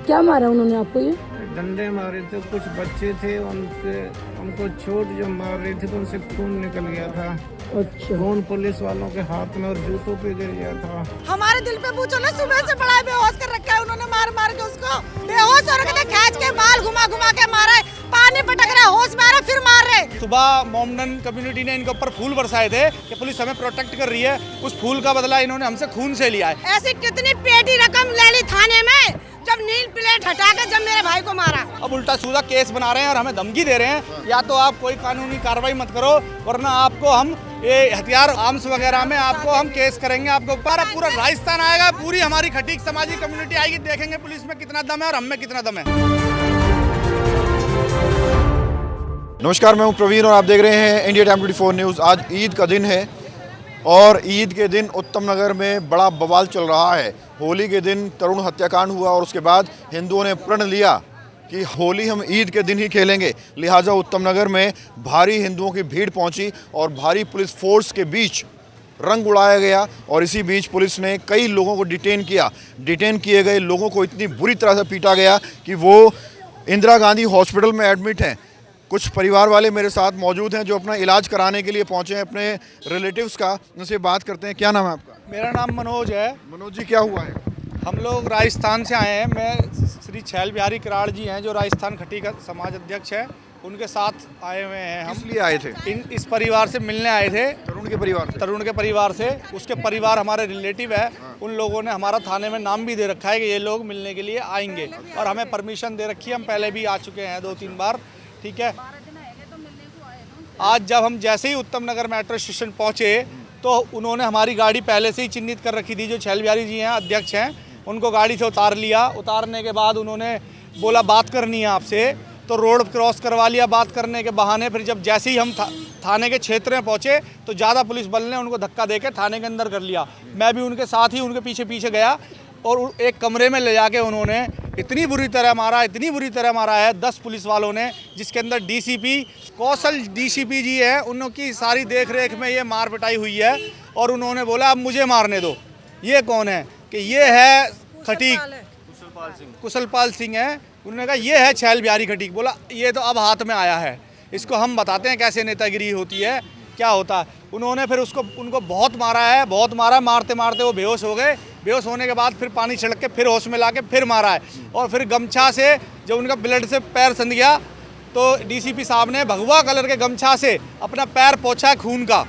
क्या मारा उन्होंने आपको? ये डंडे मारे थे, कुछ बच्चे थे उनको चोट जब मार रही थी तो उनसे खून निकल गया था। अच्छा, खून पुलिस वालों के हाथ में और जूतों पे गिर गया था। हमारे दिल पे पूछो ना, सुबह से बड़ा बेहोश कर रखा है उन्होंने, मार मार के उसको बेहोश हो रखा था, खींच के बाल घुमा घुमा के मारा है, पानी पटक रहा है, होश में आ रहा फिर मार रहे। सुबह मोमडन कम्युनिटी ने इनके ऊपर फूल बरसाए थे कि पुलिस हमें प्रोटेक्ट कर रही है, उस फूल का बदला इन्होंने हमसे खून से लिया है। ऐसी कितनी पेटी रकम ले ली थाने में जब नील प्लेट हटा के जब मेरे भाई को मारा। अब उल्टा सीधा केस बना रहे हैं और हमें धमकी दे रहे हैं, या तो आप कोई कानूनी कार्रवाई मत करो वरना आपको हम ये हथियार आर्म्स वगैरह में आपको हम केस करेंगे। आपको पूरा राजस्थान आएगा, पूरी हमारी खटीक समाजी कम्युनिटी आएगी, देखेंगे पुलिस में कितना दम है और हम में कितना दम है। नमस्कार, मैं हूं प्रवीण और आप देख रहे हैं इंडिया टाइम 24 न्यूज़। आज ईद का दिन है और ईद के दिन उत्तम नगर में बड़ा बवाल चल रहा है। होली के दिन तरुण हत्याकांड हुआ और उसके बाद हिंदुओं ने प्रण लिया कि होली हम ईद के दिन ही खेलेंगे। लिहाजा उत्तम नगर में भारी हिंदुओं की भीड़ पहुंची और भारी पुलिस फोर्स के बीच रंग उड़ाया गया और इसी बीच पुलिस ने कई लोगों को डिटेन किया। डिटेन किए गए लोगों को इतनी बुरी तरह से पीटा गया कि वो इंदिरा गांधी हॉस्पिटल में एडमिट हैं। कुछ परिवार वाले मेरे साथ मौजूद हैं जो अपना इलाज कराने के लिए पहुंचे हैं अपने रिलेटिव्स का। उनसे बात करते हैं। क्या नाम है आपका? मेरा नाम मनोज है। मनोज जी, क्या हुआ है? हम लोग राजस्थान से आए हैं। मैं श्री छैल बिहारी कराड़ जी हैं जो राजस्थान खटी का समाज अध्यक्ष है, उनके साथ आए हुए हैं। हम किस लिए आए थे? इस परिवार से मिलने आए थे। तरुण के परिवार से? तरुण के परिवार से। उसके परिवार हमारे रिलेटिव है। उन लोगों ने हमारा थाने में नाम भी दे रखा है कि ये लोग मिलने के लिए आएंगे और हमें परमिशन दे रखी है। हम पहले भी आ चुके हैं 2-3 बार, ठीक है। आज जब हम जैसे ही उत्तम नगर मेट्रो स्टेशन पहुंचे तो उन्होंने हमारी गाड़ी पहले से ही चिन्हित कर रखी थी। जो छैल बिहारी जी हैं, अध्यक्ष हैं, उनको गाड़ी से उतार लिया। उतारने के बाद उन्होंने बोला बात करनी है आपसे, तो रोड क्रॉस करवा लिया बात करने के बहाने। फिर जब जैसे ही हम थाने के क्षेत्र में पहुंचे तो ज़्यादा पुलिस बल ने उनको धक्का देके थाने के अंदर कर लिया। मैं भी उनके साथ ही उनके पीछे पीछे गया और एक कमरे में ले जाके उन्होंने इतनी बुरी तरह मारा है 10 पुलिस वालों ने, जिसके अंदर डीसीपी कौशल डीसीपी जी हैं, उनकी सारी देख रेख में ये मार पिटाई हुई है। और उन्होंने बोला अब मुझे मारने दो। ये कौन है? कि ये है खटीक, कुशलपाल सिंह है। उन्होंने कहा ये है छैल बिहारी खटीक। बोला ये तो अब हाथ में आया है, इसको हम बताते हैं कैसे नेतागिरी होती है, क्या होता है। उन्होंने फिर उनको बहुत मारा है, बहुत मारा। मारते मारते वो बेहोश हो गए। बेहोश होने के बाद फिर पानी छिड़क के फिर होश में ला के फिर मारा है। और फिर गमछा से जब उनका ब्लड से पैर संध गया तो डीसीपी साहब ने भगवा कलर के गमछा से अपना पैर पोंछा खून का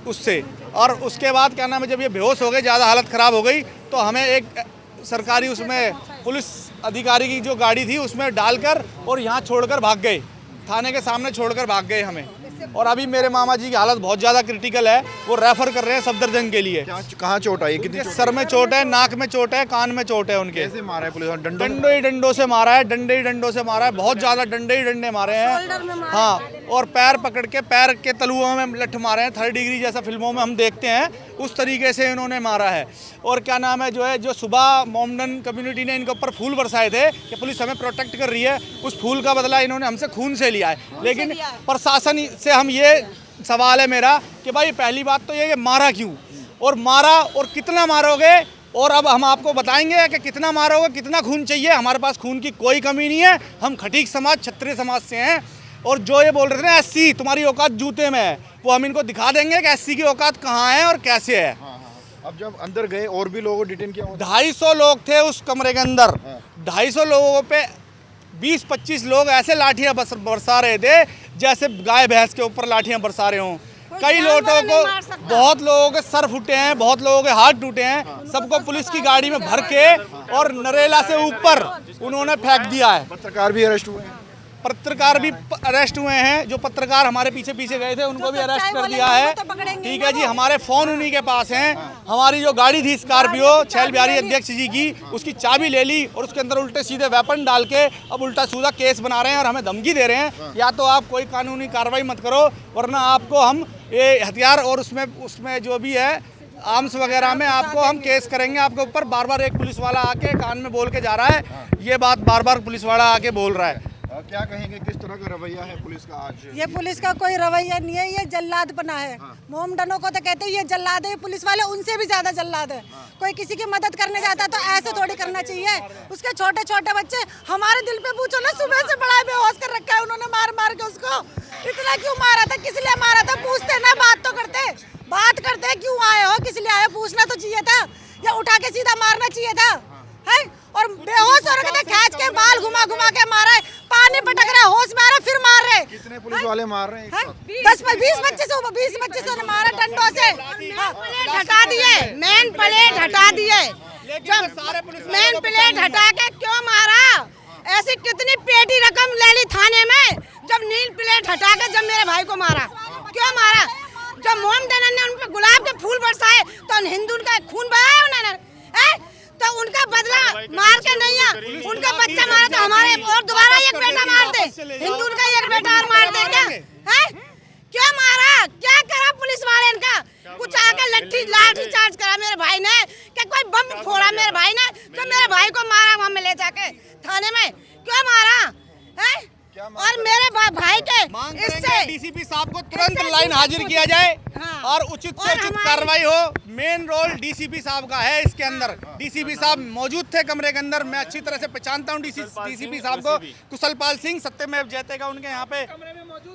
उससे। और उसके बाद क्या नाम है, जब ये बेहोश हो गए, ज़्यादा हालत ख़राब हो गई, तो हमें एक सरकारी उसमें पुलिस अधिकारी की जो गाड़ी थी उसमें डालकर और यहाँ छोड़कर भाग गए, थाने के सामने छोड़कर भाग गए हमें। और अभी मेरे मामा जी की हालत बहुत ज़्यादा क्रिटिकल है, वो रेफर कर रहे हैं सफदरजंग के लिए। कहाँ चोट आई? कितनी? सर में चोट है, नाक में चोट है, कान में चोट है उनके। कैसे मारा है पुलिस? डंडों से मारा है, डंडे ही डंडों से मारा है, बहुत ज़्यादा डंडे मारे हैं। हाँ, और पैर पकड़ के पैर के तलुओं में लठ मारे हैं, 3rd डिग्री जैसा फिल्मों में हम देखते हैं, उस तरीके से इन्होंने मारा है। और क्या नाम है, जो सुबह मोमडन कम्युनिटी ने इनके ऊपर फूल बरसाए थे कि पुलिस हमें प्रोटेक्ट कर रही है, उस फूल का बदला इन्होंने हमसे खून से लिया है। लेकिन प्रशासन से हम ये सवाल है मेरा कि भाई पहली बात तो ये कि मारा क्यों, और मारा और कितना मारोगे, और अब हम आपको बताएंगे कि कितना मारोगे, कितना खून चाहिए। हमारे पास खून की कोई कमी नहीं है। हम खटीक समाज, क्षत्रिय समाज से हैं। और जो ये बोल रहे थे ना एससी तुम्हारी औकात जूते में है, वो हम इनको दिखा देंगे कि एससी की औकात कहाँ है और कैसे है। अब जब अंदर गए और भी लोगों को डिटेन किया? 250 लोग थे उस कमरे के अंदर। 250 लोगों पे 20-25 लोग ऐसे लाठियां बरसा रहे थे जैसे गाय भैंस के ऊपर लाठियां बरसा रहे हों। कई लोगों को, बहुत लोगों के सर फूटे हैं, बहुत लोगों के हाथ टूटे हैं। सबको पुलिस की गाड़ी में भर के और नरेला से ऊपर उन्होंने फेंक दिया है। पत्रकार भी अरेस्ट हुए हैं? पत्रकार भी अरेस्ट हुए हैं। जो पत्रकार हमारे पीछे पीछे गए थे उनको भी अरेस्ट कर दिया है, ठीक है जी। हमारे फ़ोन उन्हीं के पास हैं। हमारी जो गाड़ी थी स्कॉर्पियो छैल बिहारी अध्यक्ष जी की, उसकी चाबी ले ली और उसके अंदर उल्टे सीधे वेपन डाल के अब उल्टा सीधा केस बना रहे हैं और हमें धमकी दे रहे हैं, या तो आप कोई कानूनी कार्रवाई मत करो वरना आपको हम ये हथियार और उसमें जो भी है आर्म्स वगैरह में आपको हम केस करेंगे आपके ऊपर। बार बार एक पुलिस वाला आके कान में बोल के जा रहा है, ये बात बार बार पुलिस वाला आके बोल रहा है। क्या कहेंगे, किस तरह का रवैया है पुलिस का आज? ये पुलिस का कोई रवैया नहीं है, ये जल्लाद बना है। मोमडनों को तो कहते हैं ये जल्लाद है, पुलिस वाले उनसे भी ज्यादा जल्लाद है। कोई किसी की मदद करने जाता है तो ऐसे थोड़ी करना चाहिए। उसके छोटे छोटे बच्चे, हमारे दिल पे पूछो ना, सुबह से बड़ा बेहोश कर रखा है उन्होंने मार मार के उसको। इतना क्यों मारा था, किस लिए मारा था, पूछते ना, बात तो करते, बात करते क्यों आए हो, किस लिए आए, पूछना तो चाहिए था, या उठा के सीधा मारना चाहिए था है। और बेहोश हो रखे थे, खींच के बाल घुमा घुमा के मारा है, पानी पटक रहा है, होश में आ रहा, फिर मार रहे। कितने पुलिस वाले मार रहे हैं? 10-20 बच्चे से मारा डंडों से। प्लेट हटा दिए, मेन प्लेट हटा दिए, मेन प्लेट हटा के क्यों मारा? ऐसी कितनी पेटी रकम ले ली थाने में, जब नील प्लेट हटा के जब मेरे भाई को मारा, क्यों मारा? जब मोमडन ने उन पे गुलाब के फूल बरसाए तो हिंदू का खून बहाया उन्होंने, तो उनका बदला मार के नहीं है, उनका बच्चा मारा तो हमारे और दोबारा एक बेटा मारते, हिंदू का एक बेटा और मारते क्या है? क्यों मारा, क्या करा पुलिस वाले इनका? कुछ आके लाठी चार्ज करा मेरे भाई ने, क्या कोई बम फोड़ा मेरे भाई ने, जो मेरे भाई को मारा वहाँ में ले जाके थाने में, क्यों मारा है? और मेरे भाई के इससे डीसीपी साहब को तुरंत लाइन हाजिर किया जाए और उचित से उचित कार्रवाई हो। मेन रोल डीसीपी साहब का है इसके अंदर। डीसीपी साहब मौजूद थे कमरे के अंदर, मैं अच्छी तरह से पहचानता हूं डीसीपी साहब को। कुशलपाल सिंह, सत्यमेव जयते का उनके यहाँ पे,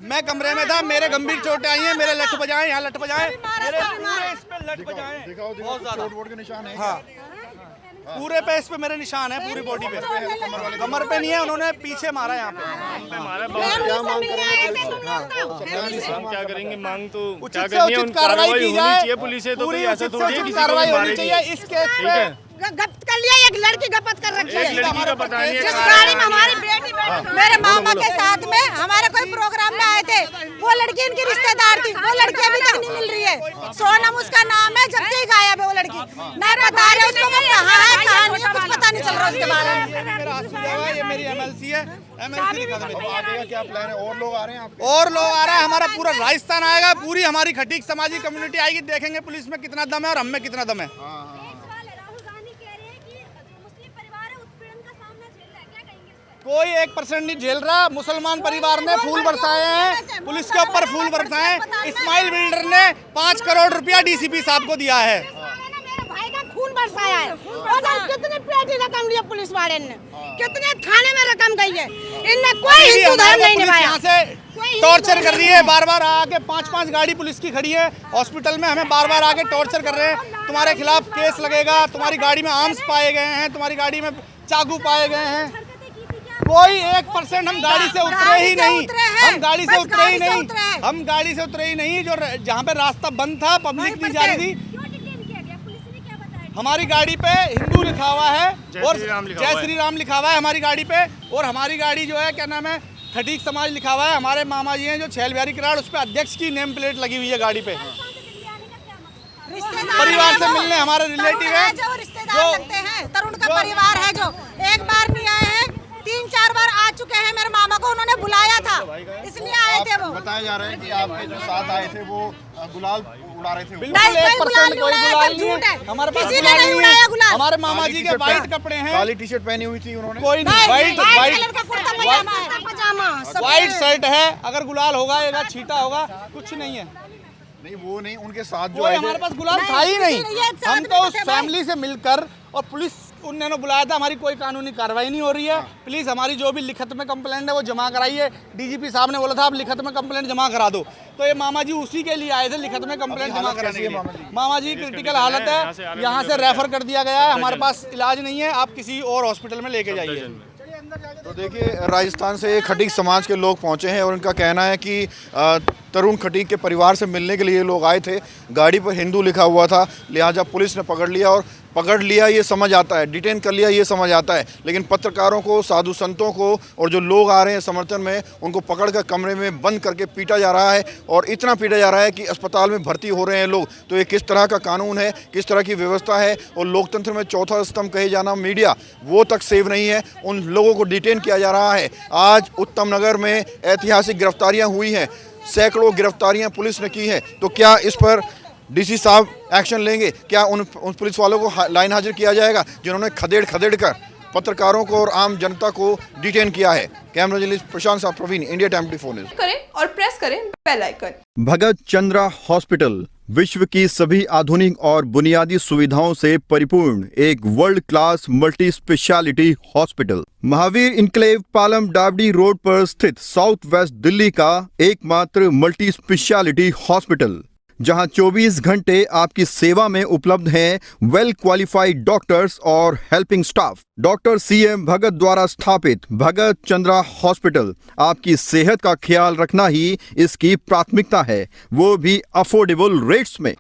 मैं कमरे में था, मेरे गंभीर चोटें आई हैं, मेरे लठ बजाए, यहाँ लठ बजाए, मेरे पूरे इस पे लठ बजाए, बहुत ज्यादा चोट के निशान है। हाँ, पूरे पे इस पे मेरे निशान है, पूरी बॉडी पे, कमर पे नहीं है, उन्होंने पीछे मारा यहाँ पे। क्या मांग करेंगे पुलिस से? हम क्या करेंगे, मांग तो उचित से उचित कार्रवाई की जाए, पुलिस से, तो पूरी ऐसा उचित से थोड़ी है उचित किसी को कार्रवाई होनी मारेगी। चाहिए इस केस पे। गप्त कर लिया, एक लड़की गपत कर रखी है, एक लड़की का पता नहीं है जिस कहाँ गाड़ी है। में हमारी बेटी मेरे मामा के साथ में हमारे कोई प्रोग्राम में आए थे, वो लड़की इनकी रिश्तेदार थी, वो लड़की अभी तक नहीं मिल रही है। सोनम उसका नाम है, जब से ही गायब है वो लड़की, नहीं बता रहे उसको वो कहाँ है कहाँ नहीं है, कुछ पता नहीं चल रहा उसके बारे में। मेरा हॉस्पिटल है, ये मेरी एमएलसी है, एमएलसी दिखा दो मेरी। आगे का क्या प्लान है? और लोग आ रहे हैं आपके? और लोग आ रहा है, हमारा पूरा राजस्थान आएगा, पूरी हमारी खटीक समाजी कम्युनिटी आएगी, देखेंगे पुलिस में कितना दम है और हम में कितना दम है। कोई 1% नहीं झेल रहा। मुसलमान परिवार ने फूल बरसाए हैं, पुलिस के ऊपर फूल बरसाए हैं। इस्माइल बिल्डर ने 5 करोड़ रुपया डीसीपी साहब को दिया है। मेरे भाई का खून बरसाया है, और कितनी पेटी रकम लिया पुलिस वाले ने, कितने थाने में रकम गई है, इनने कोई हिंदू धर्म नहीं निभाया। यहाँ से टॉर्चर कर रही है, बार बार आके 5-5 गाड़ी पुलिस की खड़ी है हॉस्पिटल में, हमें बार बार आके टॉर्चर कर रहे हैं। तुम्हारे खिलाफ केस लगेगा, तुम्हारी गाड़ी में आर्म्स पाए गए हैं, तुम्हारी गाड़ी में चाकू पाए गए हैं। कोई 1% हम गाड़ी से उतरे ही नहीं, हम गाड़ी से उतरे ही नहीं, हम गाड़ी से उतरे ही नहीं। जो जहाँ पे रास्ता बंद था, पब्लिक नहीं जा रही थी, हमारी गाड़ी पे हिंदू लिखा हुआ है और जय श्री राम लिखा हुआ है हमारी गाड़ी पे, और हमारी गाड़ी जो है क्या नाम है, खटीक समाज लिखा हुआ है। हमारे मामा जी हैं जो छैल बिहारी किराड़, उस पर अध्यक्ष की नेम प्लेट लगी हुई है गाड़ी पे। परिवार से मिलने हमारे रिलेटिव है, जो रिश्तेदार लगते हैं, तरुण का परिवार है, जो एक बार नहीं आए हैं, 3-4 बार आ चुके हैं। मेरे मामा को उन्होंने बुलाया था, इसलिए आए थे वो। बताया जा रहा है कि आपके जो साथ आए थे वो गुलाल उड़ा रहे थे। बिल्कुल नहीं, 1% कोई कोई गुलाल गुलाल नहीं नहीं है, है, हमारे पास किसी ने गुलाल नहीं नहीं उड़ाया है। गुलाल। हमारे मामा जी के वाइट कपड़े हैं, काली टी-शर्ट पहनी हुई थी उन्होंने। कोई नहीं, वाइट कलर का कुर्ता पजामा है, पजामा वाइट शर्ट है। अगर गुलाल होगा या छीटा होगा, कुछ नहीं है। नहीं वो नहीं, उनके साथ जो कोई आए हमारे थे पास गुलाल था ही नहीं। किसी ने ये साथ हम में तो तो उस थे भाई। फैमिली से मिलकर, और पुलिस उन्होंने बुलाया था, हमारी कोई कानूनी कार्रवाई नहीं हो रही है। प्लीज़ हमारी जो भी लिखित में कंप्लेंट है वो जमा कराइए। डीजीपी साहब ने बोला था आप लिखित में कंप्लेंट जमा करा दो, तो ये मामा जी उसी के लिए आए थे लिखित में कंप्लेंट जमा कराने के लिए। मामा जी क्रिटिकल हालत है, यहाँ से रेफर कर दिया गया है, हमारे पास इलाज नहीं है, आप किसी और हॉस्पिटल में लेके जाइए। तो देखिए राजस्थान से खटीक समाज के लोग पहुंचे हैं और उनका कहना है कि तरुण खटीक के परिवार से मिलने के लिए लोग आए थे। गाड़ी पर हिंदू लिखा हुआ था, लिहाजा पुलिस ने पकड़ लिया, और पकड़ लिया ये समझ आता है, डिटेन कर लिया ये समझ आता है, लेकिन पत्रकारों को, साधु संतों को और जो लोग आ रहे हैं समर्थन में, उनको पकड़ कर कमरे में बंद करके पीटा जा रहा है, और इतना पीटा जा रहा है कि अस्पताल में भर्ती हो रहे हैं लोग। तो ये किस तरह का कानून है, किस तरह की व्यवस्था है, और लोकतंत्र में चौथा स्तंभ कहे जाना मीडिया, वो तक सेव नहीं है। उन लोगों को डिटेन किया जा रहा है। आज उत्तम नगर में ऐतिहासिक गिरफ्तारियाँ हुई हैं, सैकड़ों गिरफ्तारियां पुलिस ने की हैं। तो क्या इस पर डीसी साहब एक्शन लेंगे? क्या उन पुलिस वालों को लाइन हाजिर किया जाएगा जिन्होंने खदेड़ कर पत्रकारों को और आम जनता को डिटेन किया है? कैमरा जर्नलिस्ट प्रशांत साहब प्रवीण, इंडिया टाइम 24 न्यूज। करें और प्रेस करें बेल आइकन। भगत चंद्रा हॉस्पिटल विश्व की सभी आधुनिक और बुनियादी सुविधाओं से परिपूर्ण एक world class multi speciality hospital, Mahavir enclave Palam Dabri road पर स्थित साउथ वेस्ट दिल्ली का एकमात्र मल्टी स्पेशलिटी हॉस्पिटल, जहां 24 घंटे आपकी सेवा में उपलब्ध हैं वेल क्वालिफाइड डॉक्टर्स और हेल्पिंग स्टाफ। डॉक्टर CM भगत द्वारा स्थापित भगत चंद्रा हॉस्पिटल आपकी सेहत का ख्याल रखना ही इसकी प्राथमिकता है, वो भी अफोर्डेबल रेट्स में।